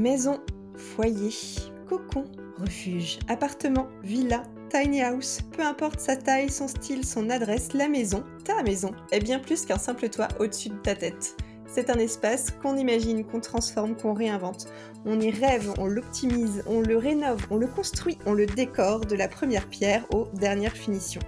Maison, foyer, cocon, refuge, appartement, villa, tiny house, peu importe sa taille, son style, son adresse, la maison, ta maison, est bien plus qu'un simple toit au-dessus de ta tête. C'est un espace qu'on imagine, qu'on transforme, qu'on réinvente. On y rêve, on l'optimise, on le rénove, on le construit, on le décore de la première pierre aux dernières finitions.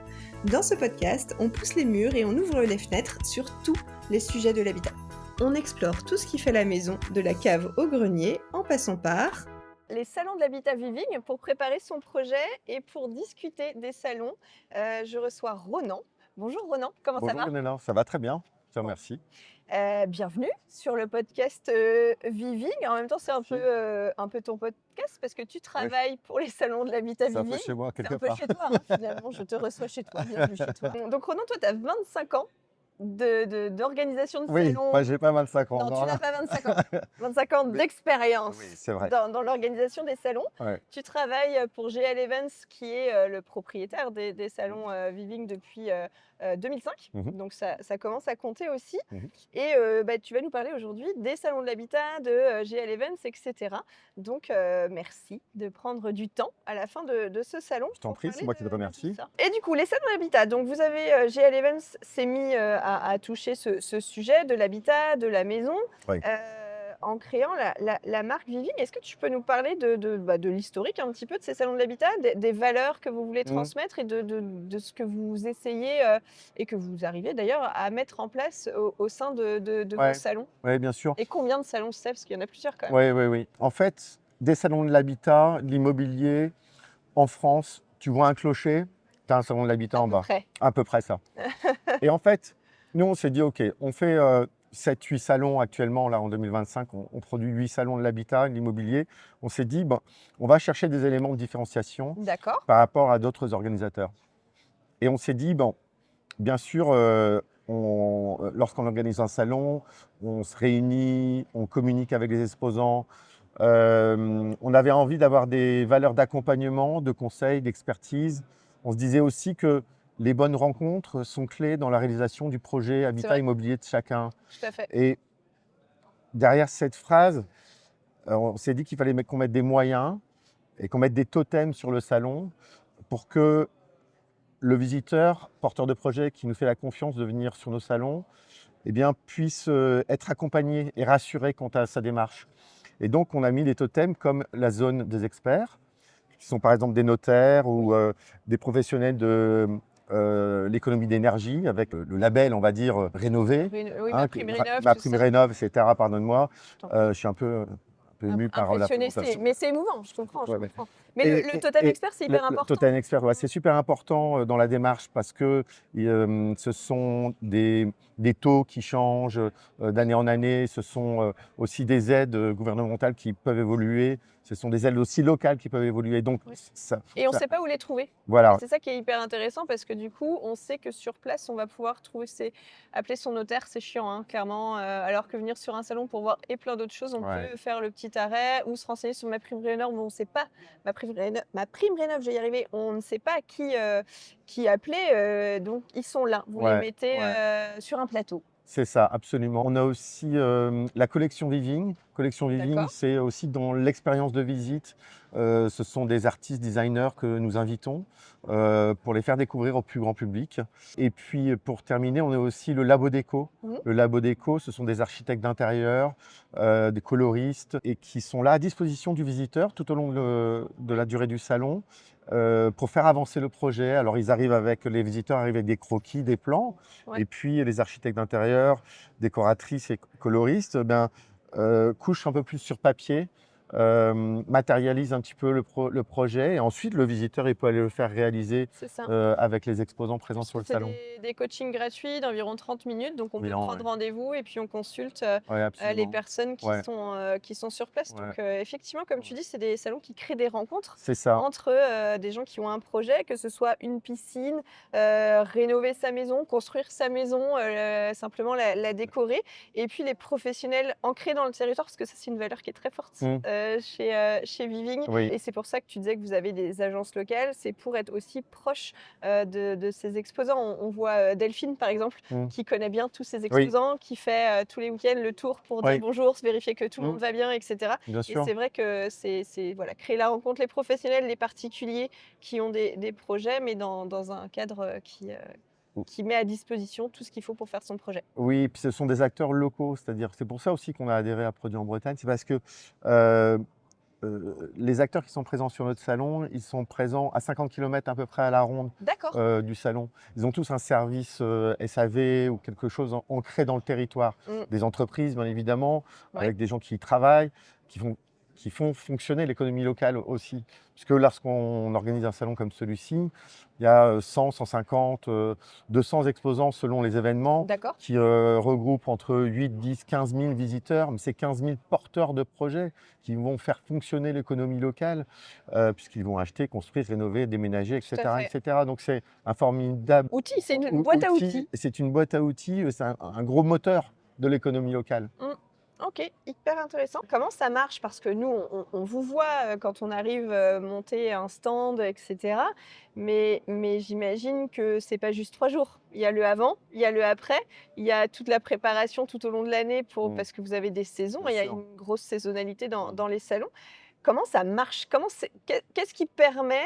Dans ce podcast, on pousse les murs et on ouvre les fenêtres sur tous les sujets de l'habitat. On explore tout ce qui fait la maison, de la cave au grenier, en passant par les salons de l'habitat Viving. Pour préparer son projet et pour discuter des salons, je reçois Ronan. Bonjour Ronan, comment ça Bonjour va? Gunella, ça va très bien, je te remercie. Bienvenue sur le podcast Viving. En même temps, c'est Merci. un peu ton podcast parce que tu Oui, travailles pour les salons de l'habitat c'est un peu Viving. chez moi C'est quelque un peu part. chez toi, hein, finalement, je te reçois chez toi. Bienvenue chez toi. Donc Ronan, toi, tu as 25 ans d'organisation de Oui, salons. bah, j'ai pas 25 ans. Non, tu Non, n'as là. pas 25 ans. 25 ans Mais d'expérience oui, c'est vrai. dans l'organisation des salons. Ouais. Tu travailles pour GL Events, qui est le propriétaire des salons Viving depuis 2005. Mhm, Donc ça commence à compter aussi. mhm. Et tu vas nous parler aujourd'hui des salons de l'habitat, de GL Events, etc. Donc merci de prendre du temps à la fin de ce salon Je t'en pour prie, parler c'est moi qui te de tout remercie. ça. Et du coup, les salons de l'habitat. Donc vous avez GL Events s'est mis à toucher ce sujet de l'habitat, de la maison, Oui. en créant la marque Viving. Est-ce que tu peux nous parler de l'historique un petit peu de ces salons de l'habitat, des valeurs que vous voulez Mhm. transmettre et de ce que vous essayez et que vous arrivez d'ailleurs à mettre en place au sein de vos Ouais, salons? ouais, bien sûr. Et combien de salons c'est? Parce qu'il y en a plusieurs quand même. Oui, oui, oui. En fait, des salons de l'habitat, de l'immobilier, en France, tu vois un clocher, tu as un salon de l'habitat À en peu bas. près. À peu près ça. Et en fait, nous, on s'est dit, OK, on fait 7-8 salons actuellement, là, en 2025. On produit 8 salons de l'habitat, de l'immobilier. On s'est dit, bon, on va chercher des éléments de différenciation D'accord. par rapport à d'autres organisateurs. Et on s'est dit, bon, bien sûr, lorsqu'on organise un salon, on se réunit, on communique avec les exposants. On avait envie d'avoir des valeurs d'accompagnement, de conseil, d'expertise. On se disait aussi que les bonnes rencontres sont clés dans la réalisation du projet C'est habitat vrai, immobilier de chacun. tout à fait. Et derrière cette phrase, on s'est dit qu'il fallait qu'on mette des moyens et qu'on mette des totems sur le salon pour que le visiteur, porteur de projet qui nous fait la confiance de venir sur nos salons, eh bien, puisse être accompagné et rassuré quant à sa démarche. Et donc, on a mis des totems comme la zone des experts, qui sont par exemple des notaires ou des professionnels de l'économie d'énergie, avec le label, on va dire, rénové. Oui, ma Hein, prime rénov, ma tout prime ça. rénov, etc. Pardonne-moi. Je t'en prie. Je suis un peu ému par la Impressionné, présentation. mais c'est émouvant, je comprends, je Ouais, ouais. comprends. Mais le totem expert, c'est hyper Le important. Total Expert, ouais, c'est super important dans la démarche parce que ce sont des taux qui changent d'année en année, ce sont aussi des aides gouvernementales qui peuvent évoluer, ce sont des aides aussi locales qui peuvent évoluer. Donc, Ouais. ça, Et on ne sait pas où les trouver. Et voilà, c'est ça qui est hyper intéressant parce que du coup, on sait que sur place, on va pouvoir trouver appeler son notaire, c'est chiant, hein, clairement. Alors que venir sur un salon pour voir et plein d'autres choses, on ouais, peut faire le petit arrêt ou se renseigner sur ma prime rénov. On ne sait pas. Ma prime rénov, je vais y arriver. On ne sait pas qui appeler. Donc, ils sont là. Vous les ouais, mettez ouais. sur un plateau. C'est ça, absolument. On a aussi la collection Viving. Collection Viving, D'accord. c'est aussi dans l'expérience de visite. Ce sont des artistes, designers que nous invitons pour les faire découvrir au plus grand public. Et puis, pour terminer, on a aussi le Labo Déco. Mhm. Le Labo Déco, ce sont des architectes d'intérieur, des coloristes, et qui sont là à disposition du visiteur tout au long de la durée du salon pour faire avancer le projet. Alors, les visiteurs arrivent avec des croquis, des plans. Ouais. Et puis les architectes d'intérieur, décoratrices et coloristes, couchent un peu plus sur papier, matérialisent un petit peu le projet. Et ensuite, le visiteur il peut aller le faire réaliser C'est ça. avec les exposants présents sur le C'est salon. des coachings gratuits d'environ 30 minutes, donc on peut Évidemment, prendre ouais. rendez-vous et puis on consulte Ouais, les absolument. personnes Ouais, qui sont sur place. ouais, Donc effectivement, comme tu ouais. dis, c'est des salons qui créent des rencontres C'est ça. entre des gens qui ont un projet, que ce soit une piscine, rénover sa maison, construire sa maison, simplement la décorer, et puis les professionnels ancrés dans le territoire, parce que ça c'est une valeur qui est très forte Mm. chez Viving Oui, et c'est pour ça que tu disais que vous avez des agences locales. C'est pour être aussi proche, de ces exposants. On voit, Delphine, par exemple, mmh, qui connaît bien tous ces oui, exposants, qui fait, tous les week-ends le tour pour dire oui, bonjour, se vérifier que tout le mmh, monde va bien et cetera bien et sûr. c'est vrai que c'est voilà, créer la rencontre, les professionnels, les particuliers qui ont des projets, mais dans un cadre, qui met à disposition tout ce qu'il faut pour faire son projet. Oui, puis ce sont des acteurs locaux, c'est-à-dire c'est pour ça aussi qu'on a adhéré à Produits en Bretagne, c'est parce que euh, les acteurs qui sont présents sur notre salon, ils sont présents à 50 km à peu près à la ronde D'accord. du salon. Ils ont tous un service SAV ou quelque chose ancré dans le territoire. Mmh. Des entreprises, bien évidemment, Ouais. avec des gens qui y travaillent, qui font, qui font fonctionner l'économie locale aussi. Puisque lorsqu'on organise un salon comme celui-ci, il y a 100, 150, 200 exposants selon les événements D'accord. qui regroupent entre 8, 10, 15 000 visiteurs, mais c'est 15 000 porteurs de projets qui vont faire fonctionner l'économie locale, puisqu'ils vont acheter, construire, rénover, déménager, Tout à etc. fait. etc. Donc c'est un formidable Outils, c'est une boîte à outil, outils. c'est une boîte à outils, c'est un gros moteur de l'économie locale. Mmh. OK, hyper intéressant. Comment ça marche? Parce que nous, on vous voit, quand on arrive, monter un stand et cetera, mais j'imagine que c'est pas juste 3 jours. Il y a le avant, il y a le après, il y a toute la préparation tout au long de l'année Mm, parce que vous avez des saisons bien et il y a sûr. une grosse saisonnalité dans Mm. dans les salons. Comment ça marche? Qu'est-ce qui permet,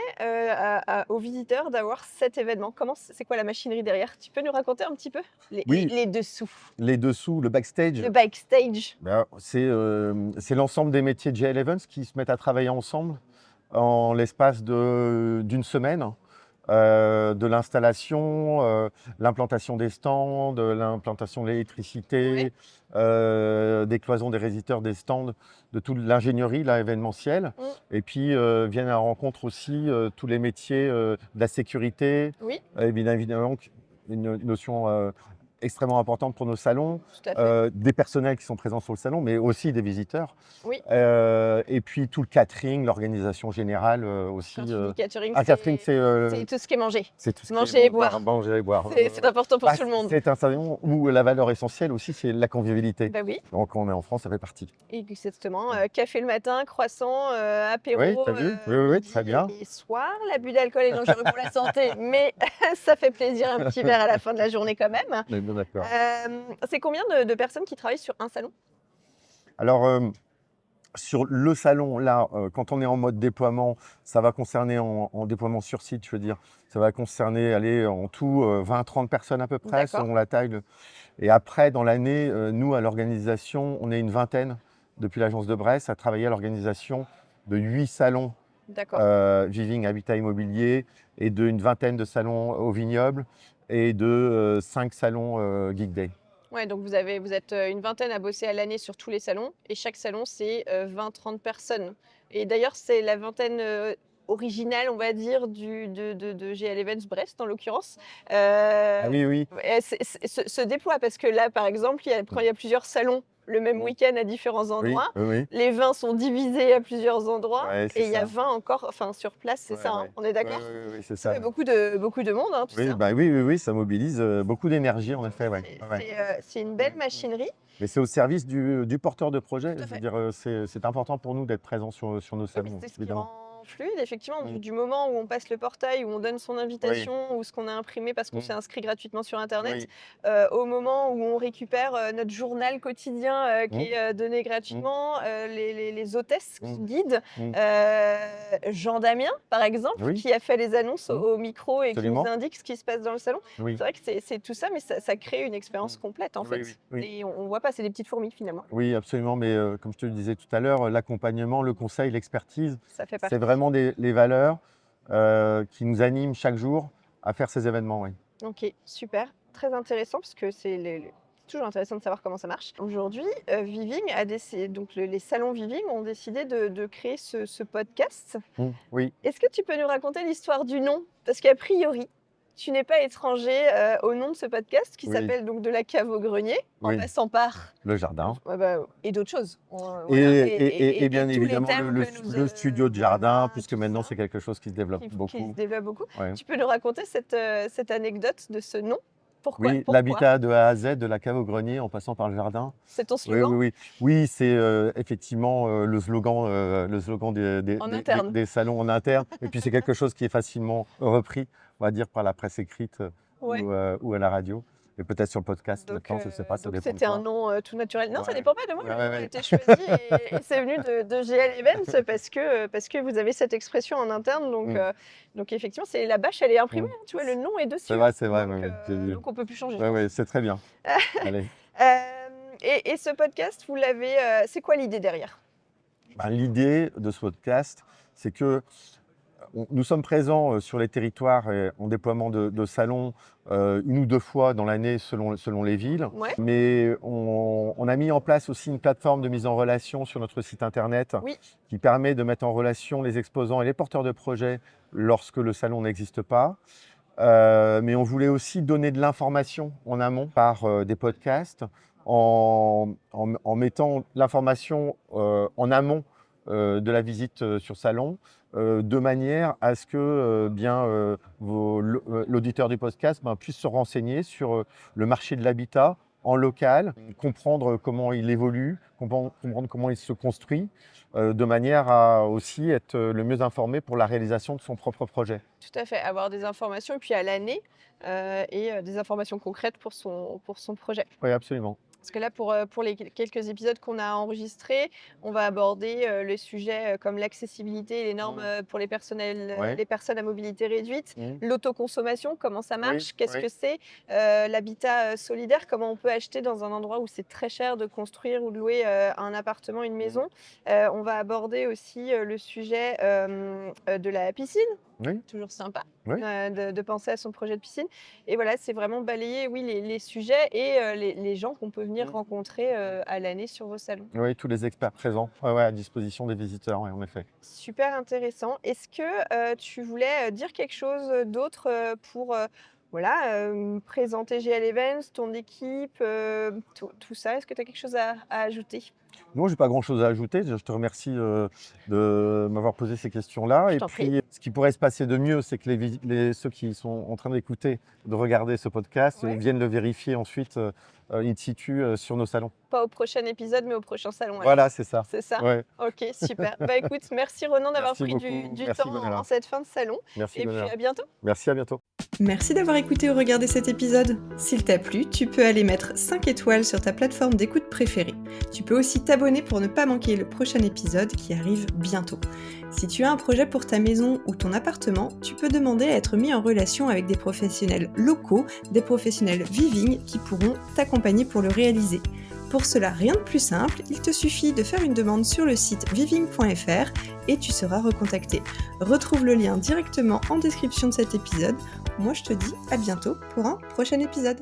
aux visiteurs d'avoir cet événement? C'est quoi la machinerie derrière? Tu peux nous raconter un petit peu Oui, les dessous, les dessous, le backstage, le backstage? ben, c'est l'ensemble des métiers de GL Events qui se mettent à travailler ensemble en l'espace d'une semaine. De l'installation, l'implantation des stands, l'implantation de Ouais. l'électricité, des cloisons des résisteurs des stands, de toute l'ingénierie là, événementielle. Mmh. Et puis viennent à la rencontre aussi tous les métiers de la sécurité, Oui, et bien évidemment une notion extrêmement importante pour nos salons, tout à fait. des personnels qui sont présents sur le salon, mais aussi des visiteurs. Oui, Et puis tout le catering, l'organisation générale aussi. quand tu dis catering, Un catering, c'est tout ce qui est mangé. c'est tout ce qui Manger et est boire. manger et boire. C'est important pour Bah, tout le monde. c'est un salon où la valeur essentielle aussi, c'est la convivialité. Bah oui, Donc quand on est en France, ça fait partie. exactement. Café le matin, croissant, Oui, apéro, tu as vu? Oui, oui, oui, midi très bien. et soir. L'abus d'alcool est dangereux pour la santé, mais ça fait plaisir un petit verre à la fin de la journée quand même. On est bien d'accord. C'est combien de personnes qui travaillent sur un salon? Alors, sur le salon, là, quand on est en mode déploiement, ça va concerner en déploiement sur site, je veux dire, ça va concerner, allez, en tout, 20-30 personnes à peu près, D'accord, selon la taille. Et après, dans l'année, nous, à l'organisation, on est une vingtaine depuis l'agence de Brest à travailler à l'organisation de 8 salons d'accord. Viving Habitat Immobilier et d'une vingtaine de salons au vignoble et de 5 salons Geek Day. Ouais, donc vous êtes, une vingtaine à bosser à l'année sur tous les salons et chaque salon, c'est, 20-30 personnes et d'ailleurs, c'est la vingtaine, originale, on va dire, de GL Events Brest, en l'occurrence, Ah oui, oui. et se déploie parce que là, par exemple, quand il y a plusieurs salons le même Mm. week-end à différents Oui, endroits, oui, oui. les vins sont divisés à plusieurs endroits Ouais, c'est et il y a ça. 20 encore enfin, sur place, c'est Ouais, ça, hein? ouais. On est Ouais, d'accord? ouais, ouais, c'est Ça ça. fait Ouais. beaucoup de monde, hein, tout Oui, ça. bah oui, oui, oui, ça mobilise beaucoup d'énergie en effet, ouais. C'est Ouais, ouais. c'est une belle machinerie. Mais c'est au service du porteur de projet. Tout à Je veux fait. dire, c'est important pour nous d'être présents sur nos Oui, puis salons, c'est ce qui évidemment. rend fluide, effectivement, Mm. du moment où on passe le portail, où on donne son Oui. invitation, ou ce qu'on a imprimé parce qu'on Mm. s'est inscrit gratuitement sur internet, Oui. au moment où on récupère, notre journal quotidien, qui Mm. est, donné Mm. gratuitement, les hôtesses qui Mm. guident, Mm. Jean Damien, par exemple, Oui, qui a fait les annonces Mm. au micro et qui nous absolument. indique ce qui se passe dans le salon. Oui. C'est vrai que c'est tout ça, mais ça crée une expérience Mm. complète, en Oui, oui, fait oui. et on voit pas, c'est des petites fourmis, finalement. Oui, absolument. Mais comme je te le disais tout à l'heure, l'accompagnement, le conseil, l'expertise, Ça fait c'est partie. vraiment les valeurs qui nous animent chaque jour à faire ces événements. Oui. OK, super, très intéressant parce que c'est toujours intéressant de savoir comment ça marche. Aujourd'hui, Viving a décidé donc les salons Viving ont décidé de créer ce podcast. Mm. Oui. Est-ce que tu peux nous raconter l'histoire du nom? Parce qu'a priori, tu n'es pas étranger, au nom de ce podcast qui Oui. s'appelle donc De la cave au grenier, en Oui. passant par Le jardin. et d'autres choses. Et, Voilà et bien tous les évidemment, thèmes que nous, le studio de jardin, voilà, puisque tout maintenant, ça, c'est quelque chose qui se développe qui se beaucoup. développe beaucoup. Ouais. Tu peux nous raconter cette anecdote de ce nom? Pourquoi Oui, l'habitat de A à Z, de la cave au grenier en passant par le jardin. C'est ton Oui, slogan? oui, oui. Oui, c'est effectivement le slogan En interne. des salons en interne. Et puis c'est quelque chose qui est facilement repris, on va dire, par la presse écrite Ouais. ou à la radio. Et peut-être sur le podcast Donc, maintenant, je ne sais pas, ça dépend de c'était un toi. nom tout naturel. Non, ça Ouais. dépend pas de moi. Ouais, Le ouais, nom a ouais. été choisi et c'est venu de GL Events parce que vous avez cette expression en interne. Donc effectivement, c'est la bâche, elle est imprimée. Hein, tu vois, le nom est dessus. C'est vrai, Donc, ouais, ouais, j'ai vu. donc on peut plus changer. Ouais, ouais, c'est très bien. Allez. Et ce podcast, vous l'avez. C'est quoi l'idée derrière? Ben, l'idée de ce podcast, c'est que nous sommes présents sur les territoires en déploiement de salons une ou deux fois dans l'année selon les villes. Ouais. Mais on a mis en place aussi une plateforme de mise en relation sur notre site internet Oui. qui permet de mettre en relation les exposants et les porteurs de projets lorsque le salon n'existe pas. Mais on voulait aussi donner de l'information en amont par des podcasts en mettant l'information en amont de la visite sur salon, de manière à ce que l'auditeur du podcast puisse se renseigner sur le marché de l'habitat en local, comprendre comment il évolue, comprendre comment il se construit, de manière à aussi être le mieux informé pour la réalisation de son propre projet. Tout à fait. Avoir des informations et puis à l'année et des informations concrètes pour son projet. Oui, absolument. Parce que là, pour les quelques épisodes qu'on a enregistrés, on va aborder les sujets comme l'accessibilité et les normes pour les personnes à mobilité réduite, l'autoconsommation, comment ça marche, qu'est-ce que c'est, l'habitat solidaire, comment on peut acheter dans un endroit où c'est très cher de construire ou de louer un appartement, une maison. On va aborder aussi le sujet de la piscine. Oui. Toujours sympa Oui. de penser à son projet de piscine. Et voilà, c'est vraiment balayer les sujets et les gens qu'on peut venir rencontrer à l'année sur vos salons. Oui, tous les experts présents à disposition des visiteurs, en effet. Super intéressant. Est-ce que tu voulais dire quelque chose d'autre pour présenter GL Events, ton équipe, tout ça? Est-ce que tu as quelque chose à ajouter? Non, j'ai pas grand-chose à ajouter. Je te remercie de m'avoir posé ces questions-là. Je Et t'en puis, prie. ce qui pourrait se passer de mieux, c'est que ceux qui sont en train d'écouter, de regarder ce podcast, viennent le vérifier ensuite in situ sur nos salons. Pas au prochain épisode, mais au prochain salon. Alors. Voilà, c'est ça. C'est ça? Ouais. Ok, super. Bah écoute, merci Ronan d'avoir Merci pris beaucoup. du Merci, temps Gonella. en cette fin de salon. Merci, Et puis Gonella. à bientôt. Merci, à bientôt. Merci d'avoir écouté ou regardé cet épisode. S'il t'a plu, tu peux aller mettre 5 étoiles sur ta plateforme d'écoute préférée. Tu peux aussi t'abonner pour ne pas manquer le prochain épisode qui arrive bientôt. Si tu as un projet pour ta maison ou ton appartement, tu peux demander à être mis en relation avec des professionnels locaux, des professionnels Viving qui pourront t'accompagner pour le réaliser. Pour cela, rien de plus simple, il te suffit de faire une demande sur le site viving.fr et tu seras recontacté. Retrouve le lien directement en description de cet épisode. Moi, je te dis à bientôt pour un prochain épisode.